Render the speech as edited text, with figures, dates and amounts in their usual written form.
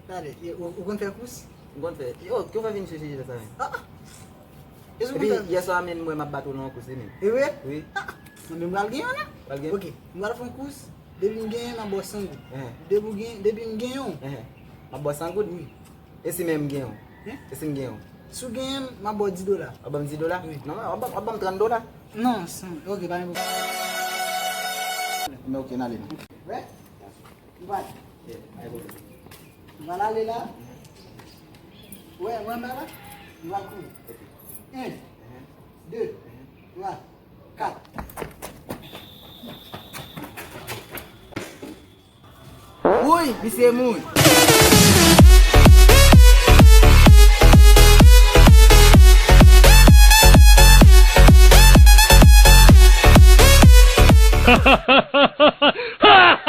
Tade, o quanto é o curso? Enquanto é, eu que eu vou vir sushi dessa vez. Isso Tapi quanto ya só a mim moi mabatu no curso ni. Eu é? Oui. Não me alguém, né? Alguém? Ok, agora foi um curso. Deve ninguém na boa sangue. Eh. Deve ninguém um. Ma boss sangu Oui. esse mesmo ganhou. Eh? Esse ganhou. Se alguém uma boa de $10. Abang $10? Oui. Não, abang $30. Não, sim. Ok, vai. Meu que na ali. Vai? Vai. Aí vou. Vai lá, Lila. Ué, vai lá. Vai com. 1, 2, 3, 4. Ui, bisa muito. Ha